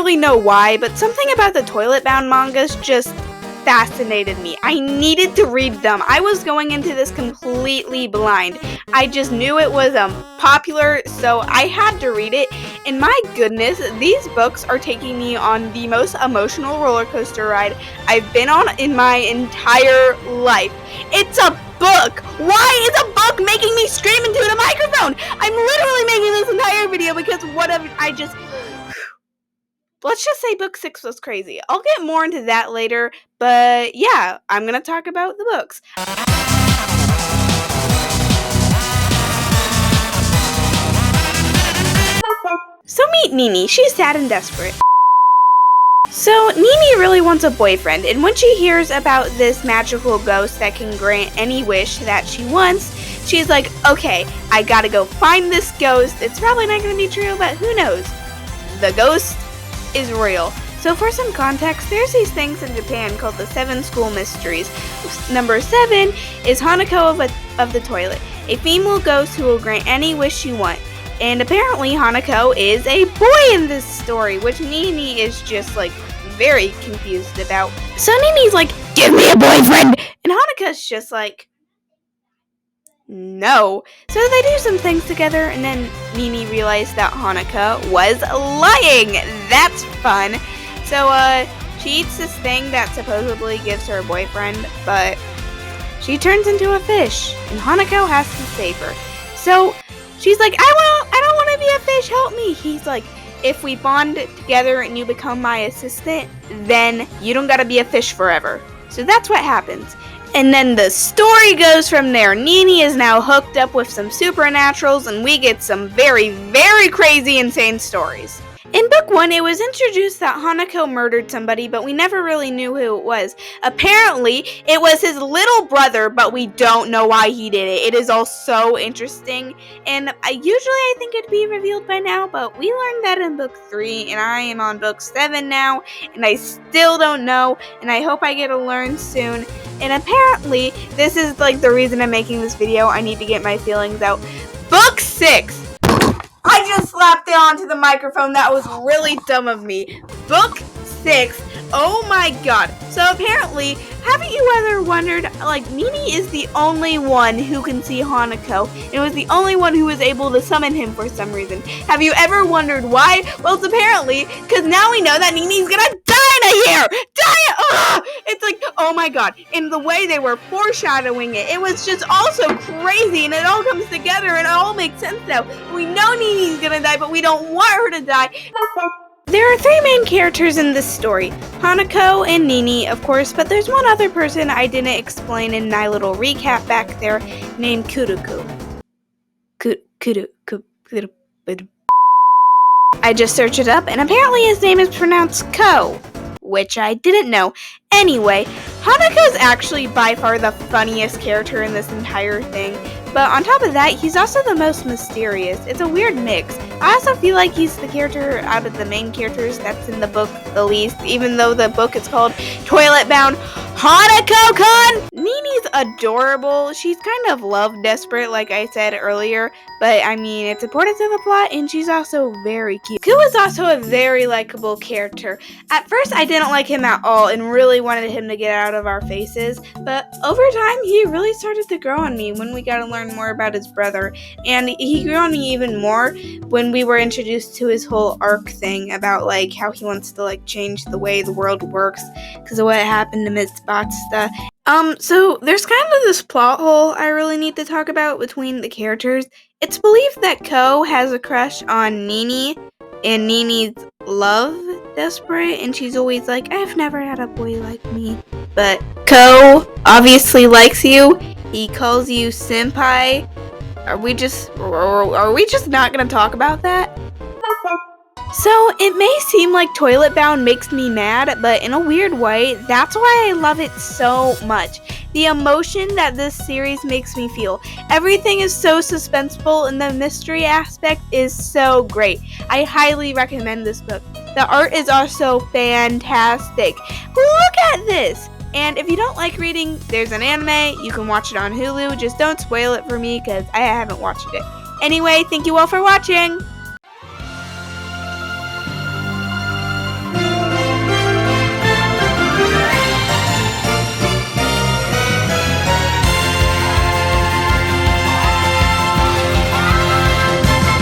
really know why, but something about the toilet-bound mangas just fascinated me. I needed to read them. I was going into this completely blind. I just knew it was popular, so I had to read it. And my goodness, these books are taking me on the most emotional roller coaster ride I've been on in my entire life. It's a book! Why is a book making me scream into the microphone? I'm literally making this entire video because let's just say book 6 was crazy. I'll get more into that later, but yeah, I'm gonna talk about the books. So meet Nini. She's sad and desperate. So Nini really wants a boyfriend, and when she hears about this magical ghost that can grant any wish that she wants, she's like, okay, I gotta go find this ghost. It's probably not gonna be true, but who knows? The ghost is real. So for some context, there's these things in Japan called the 7 school mysteries. Number 7 is Hanako of the toilet, a female ghost who will grant any wish you want. And apparently Hanako is a boy in this story, which Nini is just like very confused about. So Nini's like, give me a boyfriend! And Hanaka's just like, no. So they do some things together, and then Nini realized that Hanako was lying. That's fun. So she eats this thing that supposedly gives her a boyfriend, but she turns into a fish, and Hanako has to save her. So she's like, I don't want to be a fish, help me. He's like, if we bond together and you become my assistant, then you don't gotta be a fish forever. So that's what happens. And then the story goes from there. Nini is now hooked up with some supernaturals, and we get some very, very crazy, insane stories. In book 1, it was introduced that Hanako murdered somebody, but we never really knew who it was. Apparently, it was his little brother, but we don't know why he did it. It is all so interesting, and usually I think it'd be revealed by now, but we learned that in book 3, and I am on book 7 now, and I still don't know, and I hope I get to learn soon. And apparently, this is like the reason I'm making this video. I need to get my feelings out. Book 6! I just slapped it onto the microphone. That was really dumb of me. Book 6. Oh my god. So apparently, haven't you ever wondered, like, Nini is the only one who can see Hanako, and was the only one who was able to summon him for some reason. Have you ever wondered why? Well, it's apparently because now we know that Nini's gonna die in a year! It's like, oh my god. And the way they were foreshadowing it, it was just all so crazy, and it all comes together, and it all makes sense now. We know Nini's gonna die, but we don't want her to die. There are 3 main characters in this story, Hanako and Nini, of course, but there's one other person I didn't explain in my little recap back there, named Kuruku. I just searched it up, and apparently his name is pronounced Ko, which I didn't know. Anyway, Hanako's actually by far the funniest character in this entire thing, but on top of that, he's also the most mysterious. It's a weird mix. I also feel like he's the character out of the main characters that's in the book the least, even though the book is called Toilet Bound Hanako-kun! Nini's adorable. She's kind of love desperate, like I said earlier, but I mean, it's important to the plot, and she's also very cute. Ku is also a very likable character. At first, I didn't like him at all and really wanted him to get out of our faces, but over time, he really started to grow on me when we got to learn more about his brother, and he grew on me even more when we were introduced to his whole arc thing about, like, how he wants to, like, change the way the world works because of what happened to Miss Tsubasa. So there's kind of this plot hole I really need to talk about between the characters. It's believed that Ko has a crush on Nini, and Nini's love desperate, and she's always like, I've never had a boy like me. But Ko obviously likes you. He calls you senpai. Are we just not gonna talk about that? So, it may seem like Toilet Bound makes me mad, but in a weird way, that's why I love it so much. The emotion that this series makes me feel. Everything is so suspenseful, and the mystery aspect is so great. I highly recommend this book. The art is also fantastic. Look at this! And if you don't like reading, there's an anime. You can watch it on Hulu. Just don't spoil it for me, because I haven't watched it. Anyway, thank you all for watching!